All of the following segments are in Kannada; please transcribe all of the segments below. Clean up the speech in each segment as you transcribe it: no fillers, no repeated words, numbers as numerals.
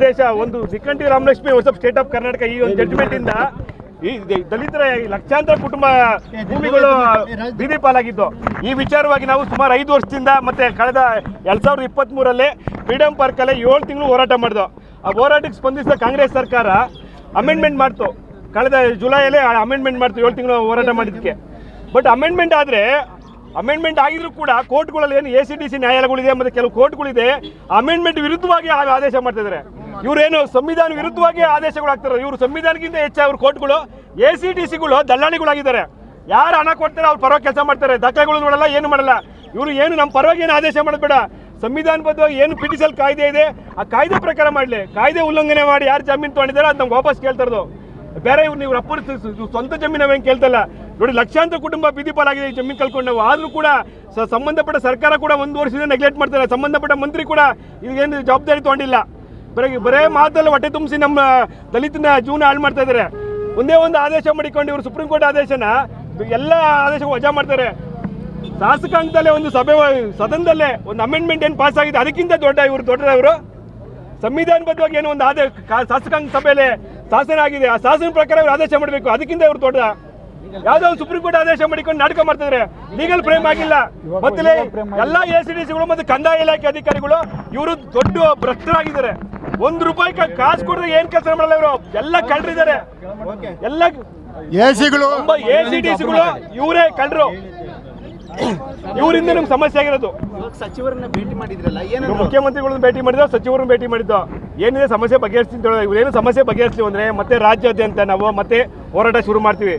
ಉದ್ದೇಶ ಒಂದು ನಿಖಂಡಿ ರಾಮಲಕ್ಷ್ಮಿ ಹೊಸ ಸ್ಟೇಟ್ ಆಫ್ ಕರ್ನಾಟಕ ಈ ಒಂದು ಜಡ್ಜ್ಮೆಂಟ್ ಇಂದ ಈ ದಲಿತರ ಲಕ್ಷಾಂತರ ಕುಟುಂಬ ಭೂಮಿಗಳು ಬೀದಿ ಪಾಲಾಗಿದ್ದು. ಈ ವಿಚಾರವಾಗಿ ನಾವು ಸುಮಾರು 5 ವರ್ಷದಿಂದ ಮತ್ತೆ ಕಳೆದ 2023ರಲ್ಲಿ ಫ್ರೀಡಮ್ ಪಾರ್ಕಲ್ಲಿ 7 ತಿಂಗಳು ಹೋರಾಟ ಮಾಡಿದ್ವು. ಆ ಹೋರಾಟಕ್ಕೆ ಸ್ಪಂದಿಸಿದ ಕಾಂಗ್ರೆಸ್ ಸರ್ಕಾರ ಅಮೆಂಡ್ಮೆಂಟ್ ಮಾಡ್ತು. ಕಳೆದ ಜುಲೈಯಲ್ಲೇ ಅಮೆಂಡ್ಮೆಂಟ್ ಮಾಡ್ತು 7 ತಿಂಗಳು ಹೋರಾಟ ಮಾಡಿದ್ದಕ್ಕೆ. ಬಟ್ ಅಮೆಂಡ್ಮೆಂಟ್ ಆಗಿದ್ರು ಕೂಡ ಕೋರ್ಟ್ಗಳಲ್ಲಿ ಏನು ACDC ನ್ಯಾಯಾಲಯಗಳಿದೆ ಮತ್ತು ಕೆಲವು ಕೋರ್ಟ್ಗಳಿದೆ, ಅಮೆಂಡ್ಮೆಂಟ್ ವಿರುದ್ಧವಾಗಿ ಆದೇಶ ಮಾಡ್ತಿದ್ದಾರೆ. ಇವರೇನು ಸಂವಿಧಾನ ವಿರುದ್ಧವಾಗಿ ಆದೇಶಗಳಾಗ್ತಾರೆ. ಇವರು ಸಂವಿಧಾನಕ್ಕಿಂತ ಹೆಚ್ಚಾಗಿ ಅವ್ರ ಕೋರ್ಟ್ಗಳು ACDCಗಳು ದಲ್ಲಾಳಿಗಳಾಗಿದ್ದಾರೆ. ಯಾರು ಹಣ ಕೊಡ್ತಾರೆ ಅವ್ರ ಪರವಾಗಿ ಕೆಲಸ ಮಾಡ್ತಾರೆ, ದಾಖಲೆಗಳು ನೋಡಲ್ಲ, ಏನು ಮಾಡಲ್ಲ. ಇವರು ಏನು ನಮ್ಮ ಪರವಾಗಿ ಏನು ಆದೇಶ ಮಾಡೋದು ಬೇಡ, ಸಂವಿಧಾನಬದ್ಧವಾಗಿ ಏನು PTCL ಕಾಯ್ದೆ ಇದೆ ಆ ಕಾಯ್ದೆ ಪ್ರಕಾರ ಮಾಡಲಿ. ಕಾಯ್ದೆ ಉಲ್ಲಂಘನೆ ಮಾಡಿ ಯಾರು ಜಮೀನು ತೊಗೊಂಡಿದ್ದಾರೆ ಅದು ನಮ್ಗೆ ವಾಪಸ್ ಕೇಳ್ತಾ ಇರೋದು. ಬೇರೆ ಇವ್ರು ಅಪ್ಪನ ಸ್ವಂತ ಜಮೀನು ನಾವೇನು ಕೇಳ್ತಲ್ಲ. ನೋಡಿ, ಲಕ್ಷಾಂತರ ಕುಟುಂಬ ಬೀದಿ ಪಾಲಾಗಿದೆ ಈ ಜಮೀನು ಕಳ್ಕೊಂಡು. ನಾವು ಆದರೂ ಕೂಡ ಸಂಬಂಧಪಟ್ಟ ಸರ್ಕಾರ ಕೂಡ 1 ವರ್ಷದಿಂದ ನೆಗ್ಲೆಕ್ಟ್ ಮಾಡ್ತಾರೆ. ಸಂಬಂಧಪಟ್ಟ ಮಂತ್ರಿ ಕೂಡ ಇದಕ್ಕೇನು ಜವಾಬ್ದಾರಿ ತೊಗೊಂಡಿಲ್ಲ. ಬರೇ ಮಾತಲ್ಲಿ ಹೊಟ್ಟೆ ತುಂಬಿಸಿ ನಮ್ಮ ದಲಿತನ ಜೀವನ ಹಾಳು ಮಾಡ್ತಾ ಇದ್ದಾರೆ. ಒಂದೇ ಒಂದು ಆದೇಶ ಮಾಡಿಕೊಂಡು ಇವರು ಸುಪ್ರೀಂ ಕೋರ್ಟ್ ಆದೇಶನ ಎಲ್ಲ ಆದೇಶ ವಜಾ ಮಾಡ್ತಾರೆ. ಶಾಸಕಾಂಗದಲ್ಲೇ ಒಂದು ಸದನದಲ್ಲೇ ಒಂದು ಅಮೆಂಡ್ಮೆಂಟ್ ಏನು ಪಾಸ್ ಆಗಿದೆ ಅದಕ್ಕಿಂತ ದೊಡ್ಡವರು ಸಂವಿಧಾನಬದ್ಧವಾಗಿ ಏನು ಒಂದು ಶಾಸಕಾಂಗ ಸಭೆಯಲ್ಲಿ ಶಾಸನ ಆಗಿದೆ, ಆ ಶಾಸನ ಪ್ರಕಾರ ಇವರು ಆದೇಶ ಮಾಡಬೇಕು, ಅದಕ್ಕಿಂತ ಇವರು ದೊಡ್ಡ ಯಾವುದೋ ಒಂದು ಸುಪ್ರೀಂ ಕೋರ್ಟ್ ಆದೇಶ ಮಾಡಿಕೊಂಡು ನಾಟಕ ಮಾಡ್ತಿದ್ದಾರೆ. ಲೀಗಲ್ ಫ್ರೇಮ್ ಆಗಿಲ್ಲ. ಮತ್ತೆ ಎಲ್ಲ ACDCಗಳು ಮತ್ತು ಕಂದಾಯ ಇಲಾಖೆ ಅಧಿಕಾರಿಗಳು ಇವರು ದೊಡ್ಡ ಭ್ರಷ್ಟರಾಗಿದ್ದಾರೆ. 1 ರೂಪಾಯಿ ಕಾಸು ಕೊಡದೆ ಏನ್ ಕೆಲಸ ಮಾಡಲ್ಲ ಇವರು. ಎಲ್ಲ ಕಳ್ಳರಿದ್ದಾರೆ. ಎಲ್ಲ ACDCಗಳು ಇವರೇ ಕಳ್ಳರು. ಇವರಿಂದ ನಮ್ಗೆ ಸಮಸ್ಯೆ ಆಗಿರೋದು. ಸಚಿವರನ್ನ ಭೇಟಿ ಮಾಡಿದ್ರಲ್ಲ, ಮುಖ್ಯಮಂತ್ರಿಗಳನ್ನ ಭೇಟಿ ಮಾಡಿದ್ವಿ, ಸಚಿವರನ್ನ ಭೇಟಿ ಮಾಡಿದ್ದು. ಏನಿದೆ ಸಮಸ್ಯೆ ಬಗೆಹರಿಸ್ತೀನಿ, ಇವ್ರೇನು ಸಮಸ್ಯೆ ಬಗೆಹರಿಸ್ತೀವಿ ಅಂದ್ರೆ ಮತ್ತೆ ರಾಜ್ಯಾದ್ಯಂತ ನಾವು ಮತ್ತೆ ಹೋರಾಟ ಶುರು ಮಾಡ್ತೀವಿ.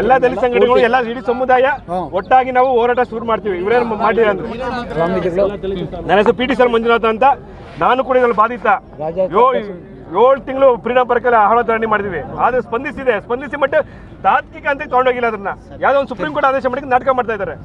ಎಲ್ಲ ದಲಿತ ಸಂಘಟನೆಗಳು, ಎಲ್ಲ ಇಡೀ ಸಮುದಾಯ ಒಟ್ಟಾಗಿ ನಾವು ಹೋರಾಟ ಶುರು ಮಾಡ್ತೀವಿ. ಇವರೇನು ಮಾಡಿದ್ರೆ ಅಂದ್ರೆ ನನ್ನ ಹೆಸರು PTCL ಮಂಜುನಾಥ ಅಂತ. ನಾನು ಕೂಡ ಇದ್ರಲ್ಲಿ ಬಾಧಿತ. 7 ತಿಂಗಳು ಫ್ರೀಡಮ್ ಪಾರ್ಕಲ್ಲಿ ಆಹ್ವಾನ ಧರಣಿ ಮಾಡಿದ್ವಿ. ಆದ್ರೆ ಸ್ಪಂದಿಸಿ ಮತ್ತೆ ತಾತ್ವಿಕ ಅಂತ ತಗೊಂಡೋಗಿಲ್ಲ. ಅದನ್ನ ಯಾವ್ದೋ ಒಂದು ಸುಪ್ರೀಂ ಕೋರ್ಟ್ ಆದೇಶ ಮಾಡಿ ನಾಟಕ ಮಾಡ್ತಾ ಇದ್ದಾರೆ.